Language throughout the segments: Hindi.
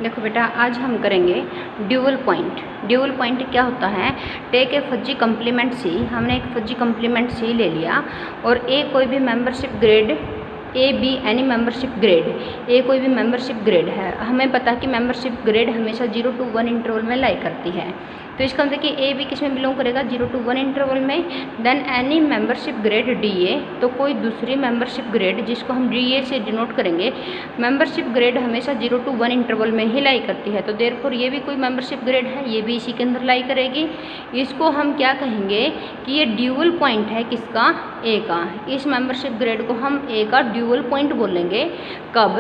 देखो बेटा, आज हम करेंगे ड्यूअल पॉइंट। ड्यूअल पॉइंट क्या होता है? टेक ए फजी कम्प्लीमेंट सी। हमने एक फजी कम्प्लीमेंट सी ले लिया और ए कोई भी membership grade, a be any membership grade, a कोई भी मेंबरशिप ग्रेड है। हमें पता है कि मेंबरशिप ग्रेड हमेशा 0 to 1 इंटरवल में लाई करती है। तो इसका मतलब कि ए बी किस में बिलोंग करेगा? 0 to 1 इंटरवल में। Then any membership grade D A, तो कोई दूसरी मेंबरशिप ग्रेड जिसको हम डी ए से डिनोट करेंगे। मेंबरशिप ग्रेड हमेशा 0 to 1 इंटरवल में ही लाई करती है, तो देयरफॉर ये भी कोई मेंबरशिप ग्रेड है, ये भी इसी के अंदर लाई करेगी। इसको हम क्या कहेंगे कि ये ड्यूअल पॉइंट है किसका? ए का। इस मेंबरशिप ग्रेड को हम ए का ड्यूअल पॉइंट बोलेंगे। कब?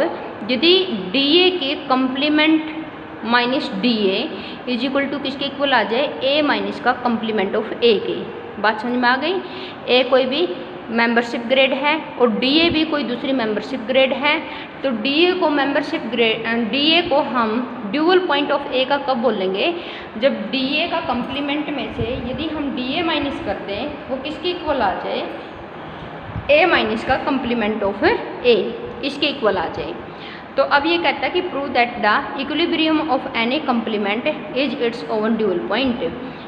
यदि डी ए के complement minus D A is equal to किसके इक्वल आ जाए? ए माइनस का कम्प्लीमेंट ऑफ ए के। बात समझ में आ गई? ए कोई भी मेंबरशिप ग्रेड है और डी ए भी कोई दूसरी मेंबरशिप ग्रेड है। तो डी ए को मेंबरशिप ग्रेड, डी ए को हम ड्यूअल पॉइंट ऑफ ए का कब बोलेंगे? जब डी ए का कम्प्लीमेंट में से यदि हम डी ए माइनस कर दें वो किसके इक्वल आ जाए? ए माइनस का कम्प्लीमेंट ऑफ ए, इसके इक्वल आ जाए। तो अब ये कहता है कि prove that the equilibrium of any complement is it's oven dual point.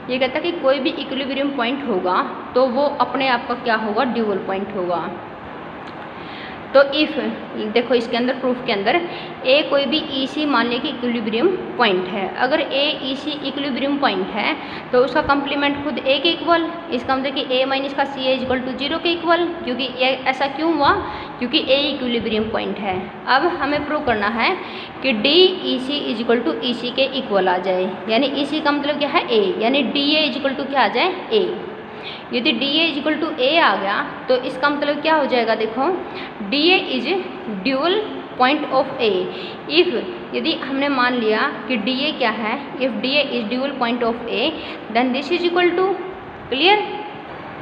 ये कहता है कि कोई भी इक्विलिब्रियम पॉइंट होगा तो वो अपने आप का क्या होगा? ड्यूअल पॉइंट होगा। तो इफ़ देखो इसके अंदर प्रूफ के अंदर ए कोई भी ई सी मान लिया कि इक्विलिब्रियम पॉइंट है। अगर ए ई सी इक्विलिब्रियम पॉइंट है तो उसका कम्प्लीमेंट खुद ए के इक्वल। इसका मतलब कि ए माइनस का सी ए इक्वल टू 0 के इक्वल। क्योंकि ऐसा क्यों हुआ? क्योंकि ए इक्विलिब्रियम पॉइंट है। अब हमें प्रूव करना है कि D E C is equal to E C के इक्वल आ जाए। यानी ई सी का मतलब क्या है? ए। यानी D A is equal to क्या आ जाए? ए। यदि D A is equal to A आ गया तो इसका मतलब क्या हो जाएगा? देखो, D A is dual point of A. If यदि हमने मान लिया कि डी ए क्या है, if D A is dual point of A then this is equal to, clear?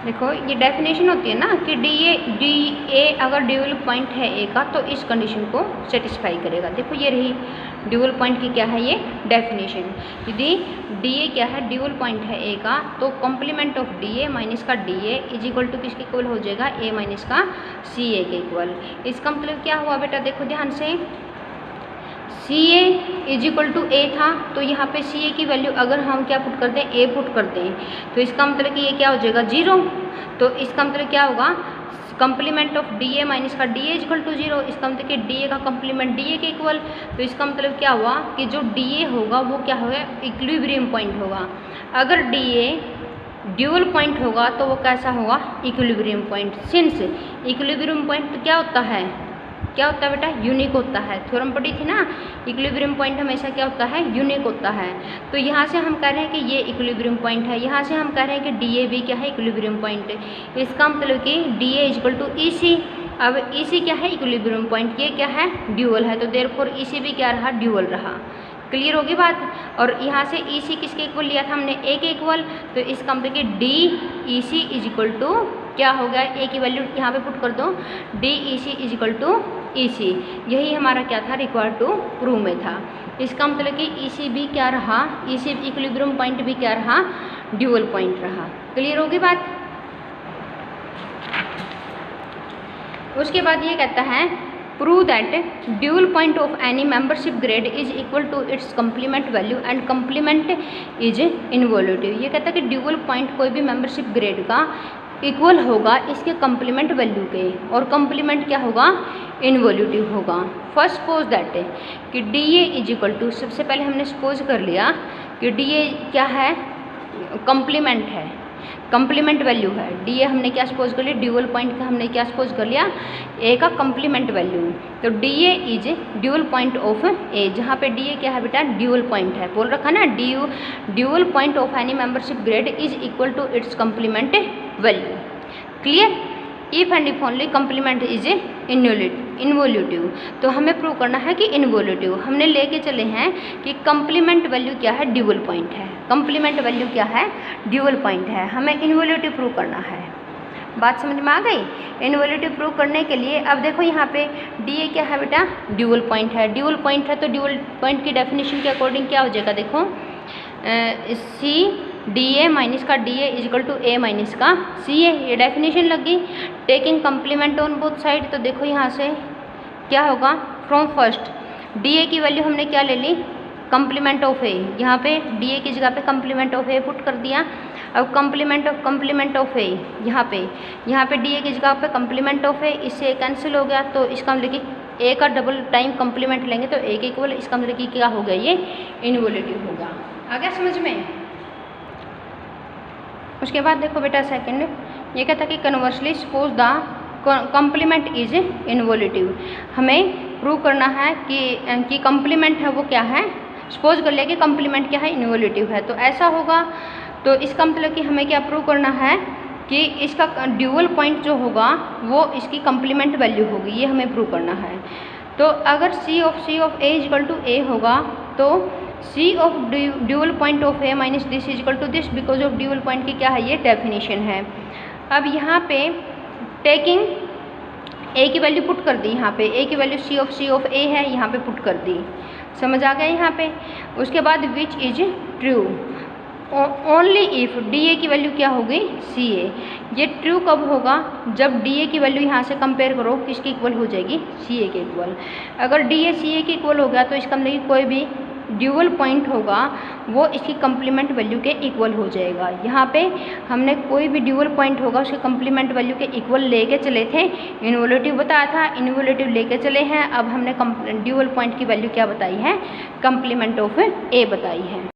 देखो ये डेफिनेशन होती है ना कि डी ए अगर ड्यूअल पॉइंट है ए का तो इस कंडीशन को सेटिस्फाई करेगा। देखो ये रही ड्यूअल पॉइंट की क्या है? ये डेफिनेशन। यदि डी ए क्या है? ड्यूअल पॉइंट है ए का, तो complement of D A minus का D A is equal to किसके इक्वल हो जाएगा? ए माइनस का सी ए के इक्वल। इसका मतलब क्या हुआ बेटा? देखो ध्यान से, सी ए इज इक्वल टू ए था तो यहाँ पे सी ए की वैल्यू अगर हम क्या पुट कर दें? ए पुट कर दें, तो इसका मतलब कि ये क्या हो जाएगा? 0। तो इसका मतलब क्या होगा? Complement of D A minus का D A is equal to 0। इसका मतलब कि डी ए का कम्प्लीमेंट डी ए के इक्वल। तो इसका मतलब क्या हुआ कि जो डी ए होगा वो क्या होगा? इक्विलिब्रियम पॉइंट होगा। अगर डी ए ड्यूअल पॉइंट होगा तो वो कैसा होगा? Equilibrium point. Since equilibrium point क्या होता है? क्या होता है बेटा? यूनिक होता है। थ्योरम पढ़ी थी ना, इक्विलिब्रियम पॉइंट हमेशा क्या होता है? यूनिक होता है। तो यहाँ से हम कह रहे हैं कि ये इक्विलिब्रियम पॉइंट है, यहाँ से हम कह रहे हैं कि डी ए भी क्या है? Equilibrium point. इसका मतलब कि D A equal to E सी। अब ई सी क्या है? Equilibrium point. ये क्या है? ड्यूअल है, तो देयरफॉर ई सी भी क्या रहा? ड्यूअल रहा। क्लियर होगी बात? और यहाँ से ई सी किसके इक्वल लिया था हमने? ए के इक्वल। तो इसका मतलब कि D E C is equal to क्या हो गया? ए की वैल्यू यहाँ पे पुट कर दो, D E C is equal to E C. यही हमारा क्या था? रिक्वायर्ड टू प्रूव में था। इसका मतलब कि ई सी भी क्या रहा? ई सी इक्विलिब्रियम पॉइंट भी क्या रहा? ड्यूअल पॉइंट रहा। क्लियर होगी बात? उसके बाद ये कहता है prove that dual point of any membership grade is equal to its complement value and complement is involutive. ये कहता है कि ड्यूअल पॉइंट कोई भी मेंबरशिप ग्रेड का इक्वल होगा इसके कम्प्लीमेंट वैल्यू के, और कम्प्लीमेंट क्या होगा? इनवॉल्यूटिव होगा। फर्स्ट सपोज दैट कि D A is equal to, सबसे पहले हमने सपोज कर लिया कि डी ए क्या है? कम्प्लीमेंट है, कम्प्लीमेंट वैल्यू है। डी ए हमने क्या सपोज कर लिया? ड्यूअल पॉइंट का हमने क्या सपोज कर लिया? ए का कम्प्लीमेंट वैल्यू। तो D A is dual point of A, जहाँ पे डी ए क्या है बेटा? ड्यूअल पॉइंट है। बोल रखा ना, dual point of any membership grade is equal to its complement value. Clear? If and if only complement is involutive. तो हमें प्रूव करना है कि इनवॉल्यूटिव। हमने लेके चले हैं कि कम्प्लीमेंट वैल्यू क्या है? ड्यूअल पॉइंट है। कम्प्लीमेंट वैल्यू क्या है? ड्यूअल पॉइंट है। हमें इनवॉल्यूटिव प्रूव करना है। बात समझ में आ गई? इनवॉल्यूटिव प्रूव करने के लिए अब देखो यहाँ पे डी ए क्या है बेटा? ड्यूअल पॉइंट है। ड्यूअल पॉइंट है तो ड्यूअल पॉइंट की डेफिनेशन के अकॉर्डिंग क्या हो जाएगा? देखो, सी डी ए माइनस का D A is equal to A minus का सी ए। ये डेफिनेशन लग गई। Taking complement on both side, तो देखो यहाँ से क्या होगा? फ्रॉम फर्स्ट डी ए की वैल्यू हमने क्या ले ली? कंप्लीमेंट ऑफ ए, यहाँ पे डी ए की जगह पे कंप्लीमेंट ऑफ ए पुट कर दिया। अब कंप्लीमेंट ऑफ ए यहाँ पे डी ए की जगह पे कंप्लीमेंट ऑफ ए, इससे कैंसिल हो गया, तो इसका मतलब कि ए का डबल टाइम कंप्लीमेंट लेंगे तो ए के इक्वल, इसका मतलब कि क्या हो गया, ये इनवॉल्यूटिव होगा। आ गया समझ में। उसके बाद देखो बेटा सेकंड, ये कहता है कि conversely suppose the complement is involutive. हमें प्रूव करना है कि कंप्लीमेंट है वो क्या है, सपोज कर लिया कि कंप्लीमेंट क्या है, इनवॉल्यूटिव है। तो ऐसा होगा, तो इसका मतलब कि हमें क्या प्रूव करना है कि इसका ड्यूअल पॉइंट जो होगा वो इसकी कंप्लीमेंट वैल्यू होगी, ये हमें प्रूव करना है। तो अगर C of A equal to A होगा तो C of dual point of A minus this equal to this, because of dual point की क्या है, ये डेफिनेशन है। अब यहाँ पे टेकिंग A की वैल्यू पुट कर दी, यहाँ पे A की वैल्यू C ऑफ A है, यहाँ पे पुट कर दी, समझ आ गया यहाँ पे। उसके बाद which is true only if D ए की वैल्यू क्या होगी, सी ए। ये ट्रू कब होगा, जब डी ए की वैल्यू यहाँ से कंपेयर करो किसके इक्वल हो जाएगी, सी ए के इक्वल। अगर डी ए सी ए के इक्वल हो गया तो इसका मतलब कोई भी ड्यूअल पॉइंट होगा वो इसकी कंप्लीमेंट वैल्यू के इक्वल हो जाएगा। यहाँ पे हमने कोई भी ड्यूअल पॉइंट होगा उसके कंप्लीमेंट वैल्यू के इक्वल लेके चले थे, इनवॉल्यूटिव बताया था, इनवॉल्यूटिव लेके चले हैं। अब हमने ड्यूअल पॉइंट की वैल्यू क्या बताई है, कंप्लीमेंट ऑफ ए बताई है।